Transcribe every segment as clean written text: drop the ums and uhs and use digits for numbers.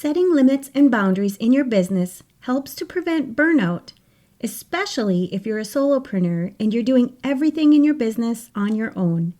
Setting limits and boundaries in your business helps to prevent burnout, especially if you're a solopreneur and you're doing everything in your business on your own.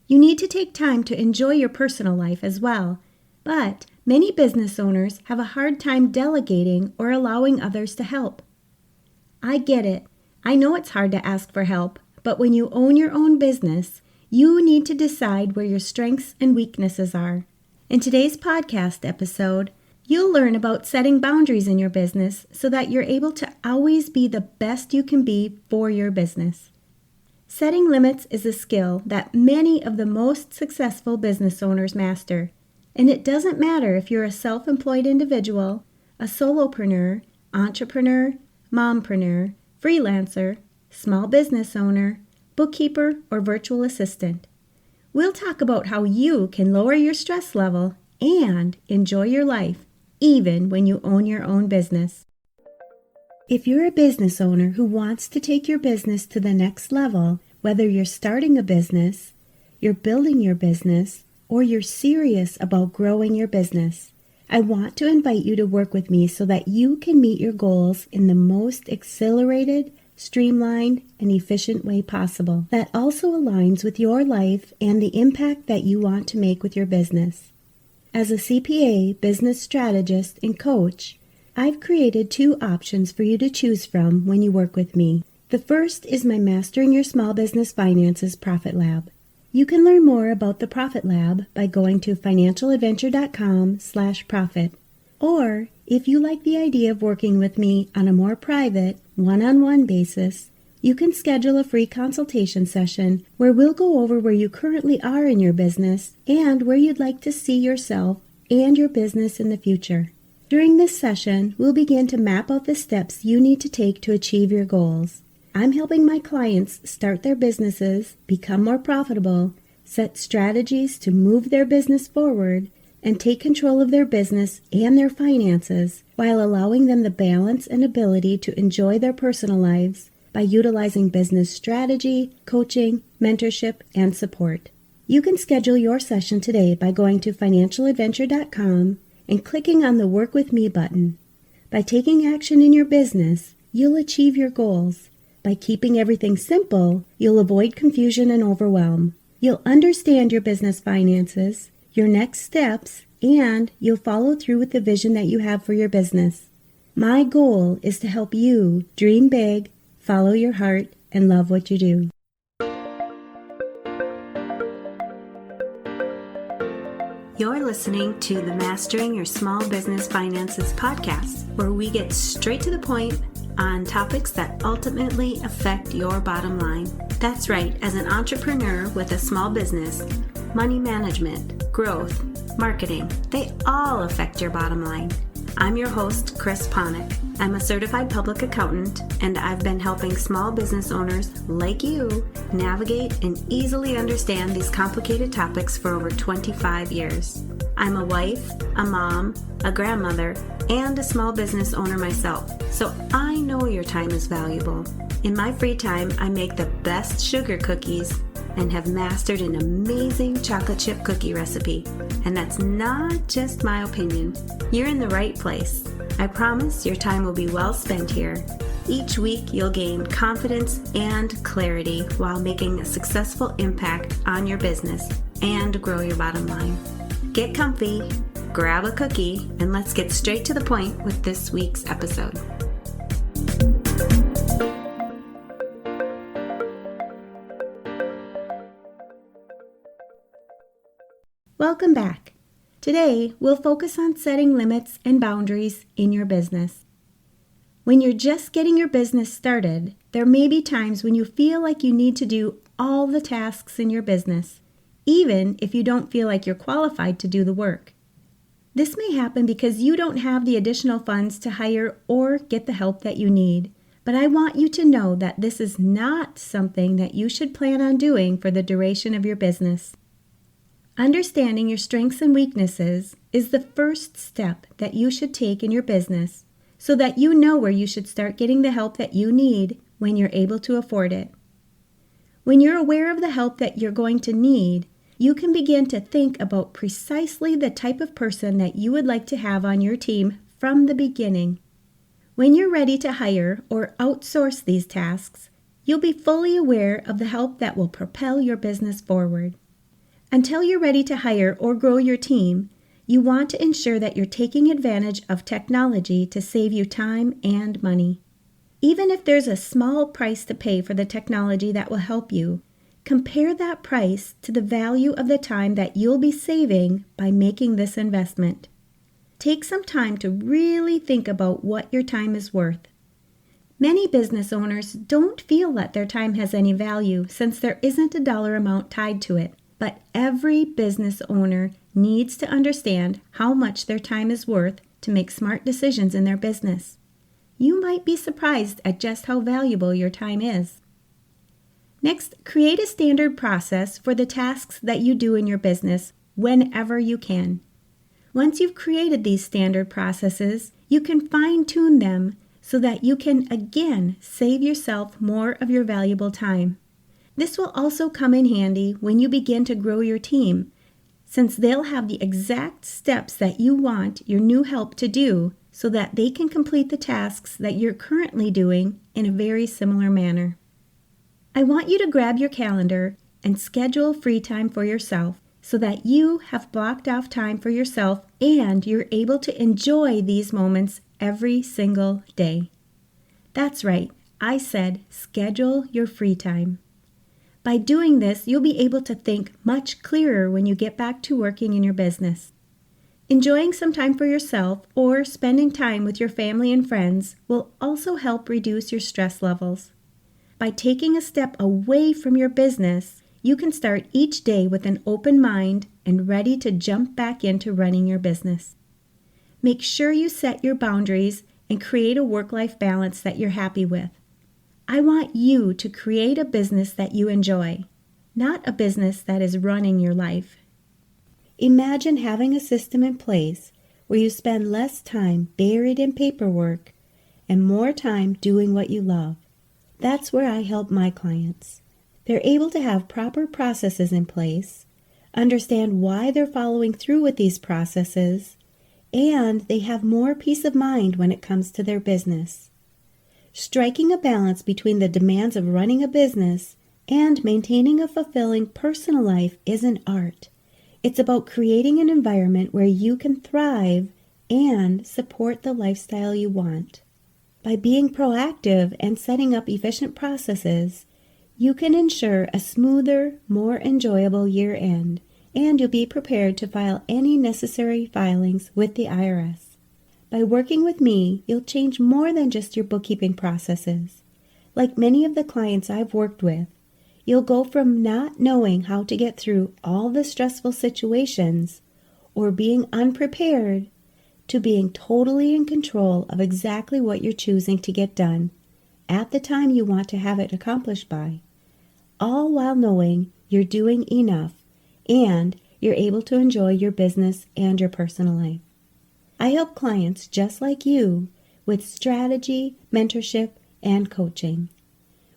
You need to take time to enjoy your personal life as well, but many business owners have a hard time delegating or allowing others to help. I get it. I know it's hard to ask for help, but when you own your own business, you need to decide where your strengths and weaknesses are. In today's podcast episode, you'll learn about setting boundaries in your business so that you're able to always be the best you can be for your business. Setting limits is a skill that many of the most successful business owners master, and it doesn't matter if you're a self-employed individual, a solopreneur, entrepreneur, mompreneur, freelancer, small business owner, bookkeeper, or virtual assistant. We'll talk about how you can lower your stress level and enjoy your life, even when you own your own business. If you're a business owner who wants to take your business to the next level, whether you're starting a business, you're building your business, or you're serious about growing your business, I want to invite you to work with me so that you can meet your goals in the most accelerated, streamlined, and efficient way possible that also aligns with your life and the impact that you want to make with your business. As a CPA, business strategist, and coach, I've created 2 options for you to choose from when you work with me. The first is my Mastering Your Small Business Finances Profit Lab. You can learn more about the Profit Lab by going to financialadventure.com/profit. Or, if you like the idea of working with me on a more private, one-on-one basis, you can schedule a free consultation session where we'll go over where you currently are in your business and where you'd like to see yourself and your business in the future. During this session, we'll begin to map out the steps you need to take to achieve your goals. I'm helping my clients start their businesses, become more profitable, set strategies to move their business forward, and take control of their business and their finances while allowing them the balance and ability to enjoy their personal lives by utilizing business strategy, coaching, mentorship, and support. You can schedule your session today by going to financialadventure.com and clicking on the Work With Me button. By taking action in your business, you'll achieve your goals. By keeping everything simple, you'll avoid confusion and overwhelm. You'll understand your business finances, your next steps, and you'll follow through with the vision that you have for your business. My goal is to help you dream big, follow your heart, and love what you do. You're listening to the Mastering Your Small Business Finances podcast, where we get straight to the point on topics that ultimately affect your bottom line. That's right, as an entrepreneur with a small business, money management, growth, marketing, they all affect your bottom line. I'm your host, Chris Ponick. I'm a certified public accountant, and I've been helping small business owners like you navigate and easily understand these complicated topics for over 25 years. I'm a wife, a mom, a grandmother, and a small business owner myself, so I know your time is valuable. In my free time, I make the best sugar cookies and have mastered an amazing chocolate chip cookie recipe. And that's not just my opinion. You're in the right place. I promise your time will be well spent here. Each week, you'll gain confidence and clarity while making a successful impact on your business and grow your bottom line. Get comfy, grab a cookie, and let's get straight to the point with this week's episode. Welcome back. Today, we'll focus on setting limits and boundaries in your business. When you're just getting your business started, there may be times when you feel like you need to do all the tasks in your business, even if you don't feel like you're qualified to do the work. This may happen because you don't have the additional funds to hire or get the help that you need. But I want you to know that this is not something that you should plan on doing for the duration of your business. Understanding your strengths and weaknesses is the first step that you should take in your business so that you know where you should start getting the help that you need when you're able to afford it. When you're aware of the help that you're going to need, you can begin to think about precisely the type of person that you would like to have on your team from the beginning. When you're ready to hire or outsource these tasks, you'll be fully aware of the help that will propel your business forward. Until you're ready to hire or grow your team, you want to ensure that you're taking advantage of technology to save you time and money. Even if there's a small price to pay for the technology that will help you, compare that price to the value of the time that you'll be saving by making this investment. Take some time to really think about what your time is worth. Many business owners don't feel that their time has any value since there isn't a dollar amount tied to it. But every business owner needs to understand how much their time is worth to make smart decisions in their business. You might be surprised at just how valuable your time is. Next, create a standard process for the tasks that you do in your business whenever you can. Once you've created these standard processes, you can fine-tune them so that you can again save yourself more of your valuable time. This will also come in handy when you begin to grow your team, since they'll have the exact steps that you want your new help to do so that they can complete the tasks that you're currently doing in a very similar manner. I want you to grab your calendar and schedule free time for yourself so that you have blocked off time for yourself and you're able to enjoy these moments every single day. That's right, I said schedule your free time. By doing this, you'll be able to think much clearer when you get back to working in your business. Enjoying some time for yourself or spending time with your family and friends will also help reduce your stress levels. By taking a step away from your business, you can start each day with an open mind and ready to jump back into running your business. Make sure you set your boundaries and create a work-life balance that you're happy with. I want you to create a business that you enjoy, not a business that is running your life. Imagine having a system in place where you spend less time buried in paperwork and more time doing what you love. That's where I help my clients. They're able to have proper processes in place, understand why they're following through with these processes, and they have more peace of mind when it comes to their business. Striking a balance between the demands of running a business and maintaining a fulfilling personal life is an art. It's about creating an environment where you can thrive and support the lifestyle you want. By being proactive and setting up efficient processes, you can ensure a smoother, more enjoyable year-end, and you'll be prepared to file any necessary filings with the IRS. By working with me, you'll change more than just your bookkeeping processes. Like many of the clients I've worked with, you'll go from not knowing how to get through all the stressful situations or being unprepared to being totally in control of exactly what you're choosing to get done at the time you want to have it accomplished by, all while knowing you're doing enough and you're able to enjoy your business and your personal life. I help clients just like you with strategy, mentorship, and coaching.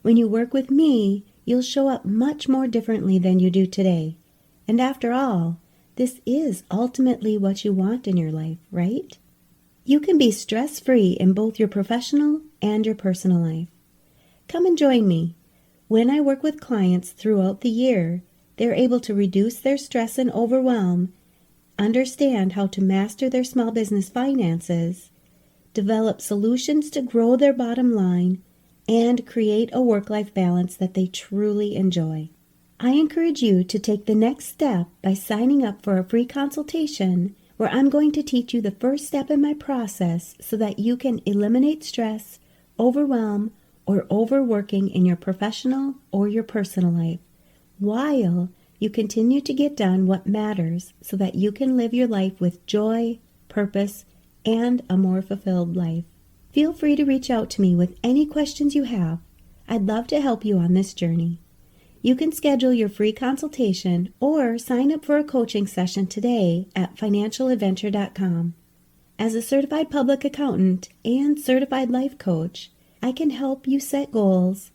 When you work with me, you'll show up much more differently than you do today. And after all, this is ultimately what you want in your life, right? You can be stress-free in both your professional and your personal life. Come and join me. When I work with clients throughout the year, they're able to reduce their stress and overwhelm, understand how to master their small business finances, develop solutions to grow their bottom line, and create a work-life balance that they truly enjoy. I encourage you to take the next step by signing up for a free consultation where I'm going to teach you the first step in my process so that you can eliminate stress, overwhelm, or overworking in your professional or your personal life, while you continue to get done what matters so that you can live your life with joy, purpose, and a more fulfilled life. Feel free to reach out to me with any questions you have. I'd love to help you on this journey. You can schedule your free consultation or sign up for a coaching session today at financialadventure.com. As a certified public accountant and certified life coach, I can help you set goals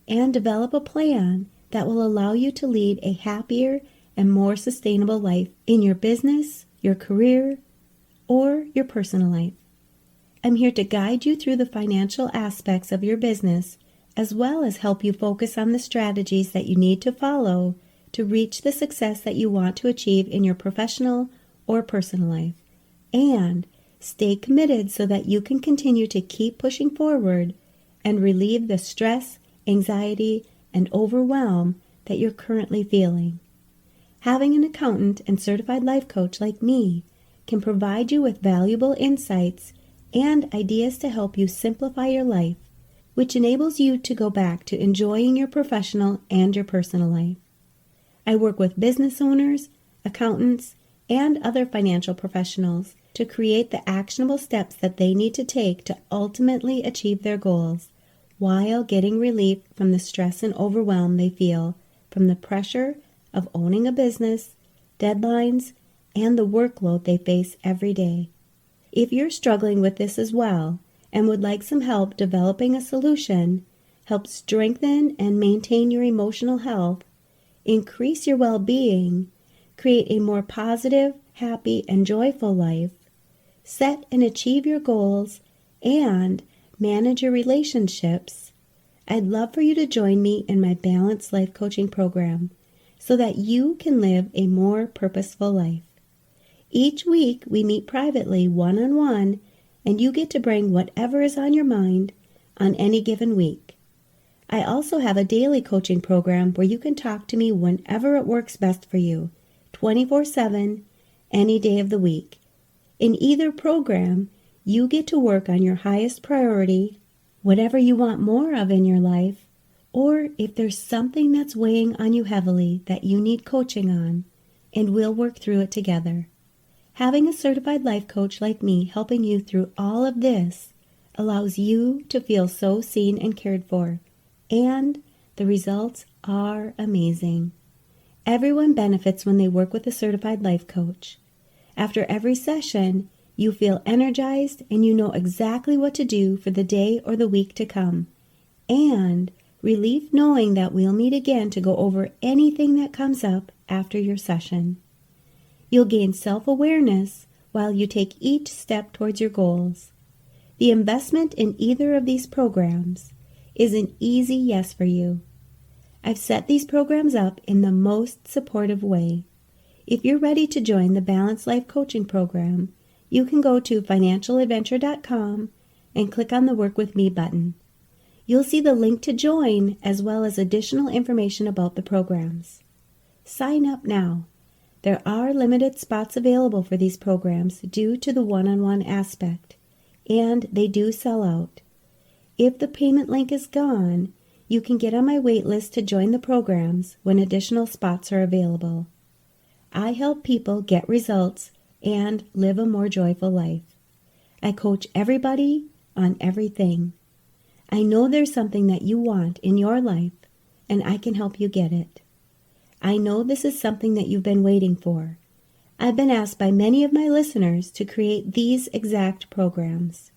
and develop a plan that will allow you to lead a happier and more sustainable life in your business, your career, or your personal life. I'm here to guide you through the financial aspects of your business, as well as help you focus on the strategies that you need to follow to reach the success that you want to achieve in your professional or personal life, and stay committed so that you can continue to keep pushing forward and relieve the stress, anxiety, and overwhelm that you're currently feeling. Having an accountant and certified life coach like me can provide you with valuable insights and ideas to help you simplify your life, which enables you to go back to enjoying your professional and your personal life. I work with business owners, accountants, and other financial professionals to create the actionable steps that they need to take to ultimately achieve their goals, while getting relief from the stress and overwhelm they feel from the pressure of owning a business, deadlines, and the workload they face every day. If you're struggling with this as well and would like some help developing a solution, help strengthen and maintain your emotional health, increase your well-being, create a more positive, happy, and joyful life, set and achieve your goals, and manage your relationships, I'd love for you to join me in my Balanced Life Coaching program so that you can live a more purposeful life. Each week we meet privately one-on-one, and you get to bring whatever is on your mind on any given week. I also have a daily coaching program where you can talk to me whenever it works best for you, 24/7, any day of the week. In either program, you get to work on your highest priority, whatever you want more of in your life, or if there's something that's weighing on you heavily that you need coaching on, and we'll work through it together. Having a certified life coach like me helping you through all of this allows you to feel so seen and cared for, and the results are amazing. Everyone benefits when they work with a certified life coach. After every session, you feel energized and you know exactly what to do for the day or the week to come, and relief knowing that we'll meet again to go over anything that comes up after your session. You'll gain self-awareness while you take each step towards your goals. The investment in either of these programs is an easy yes for you. I've set these programs up in the most supportive way. If you're ready to join the Balanced Life Coaching Program, you can go to financialadventure.com and click on the Work With Me button. You'll see the link to join as well as additional information about the programs. Sign up now. There are limited spots available for these programs due to the one-on-one aspect, and they do sell out. If the payment link is gone, you can get on my wait list to join the programs when additional spots are available. I help people get results and live a more joyful life. I coach everybody on everything. I know there's something that you want in your life, and I can help you get it. I know this is something that you've been waiting for. I've been asked by many of my listeners to create these exact programs.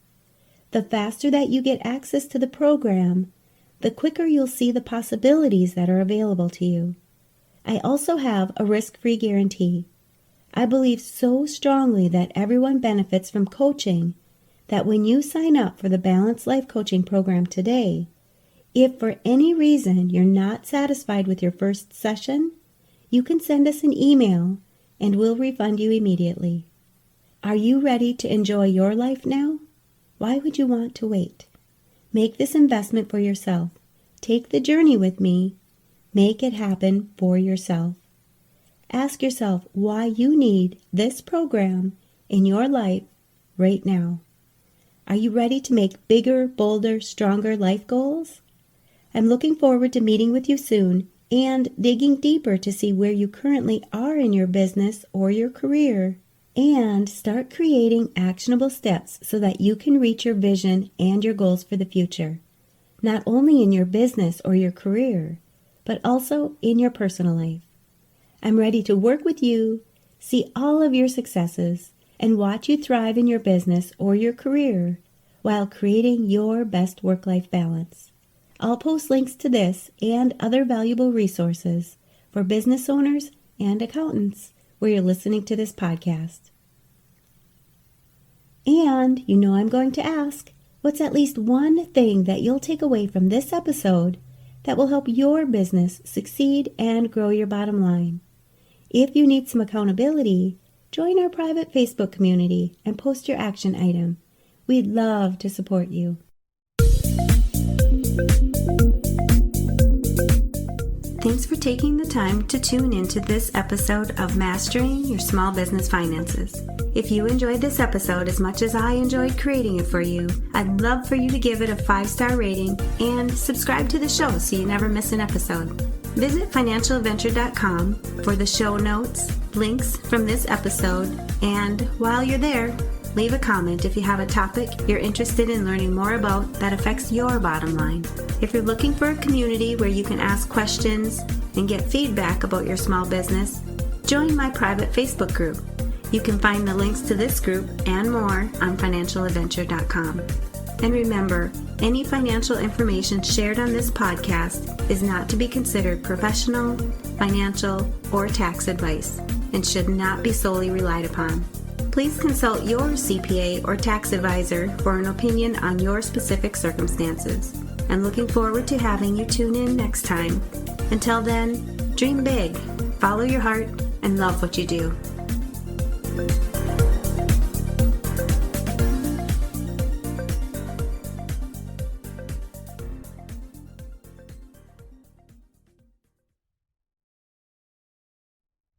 The faster that you get access to the program, the quicker you'll see the possibilities that are available to you. I also have a risk-free guarantee. I believe so strongly that everyone benefits from coaching that when you sign up for the Balanced Life Coaching Program today, if for any reason you're not satisfied with your first session, you can send us an email and we'll refund you immediately. Are you ready to enjoy your life now? Why would you want to wait? Make this investment for yourself. Take the journey with me. Make it happen for yourself. Ask yourself why you need this program in your life right now. Are you ready to make bigger, bolder, stronger life goals? I'm looking forward to meeting with you soon and digging deeper to see where you currently are in your business or your career, and start creating actionable steps so that you can reach your vision and your goals for the future, not only in your business or your career, but also in your personal life. I'm ready to work with you, see all of your successes, and watch you thrive in your business or your career while creating your best work-life balance. I'll post links to this and other valuable resources for business owners and accountants where you're listening to this podcast. And you know I'm going to ask, what's at least one thing that you'll take away from this episode that will help your business succeed and grow your bottom line? If you need some accountability, join our private Facebook community and post your action item. We'd love to support you. Thanks for taking the time to tune into this episode of Mastering Your Small Business Finances. If you enjoyed this episode as much as I enjoyed creating it for you, I'd love for you to give it a 5-star rating and subscribe to the show so you never miss an episode. Visit financialadventure.com for the show notes, links from this episode, and while you're there, leave a comment if you have a topic you're interested in learning more about that affects your bottom line. If you're looking for a community where you can ask questions and get feedback about your small business, join my private Facebook group. You can find the links to this group and more on financialadventure.com. And remember, any financial information shared on this podcast is not to be considered professional, financial, or tax advice and should not be solely relied upon. Please consult your CPA or tax advisor for an opinion on your specific circumstances. I'm looking forward to having you tune in next time. Until then, dream big, follow your heart, and love what you do.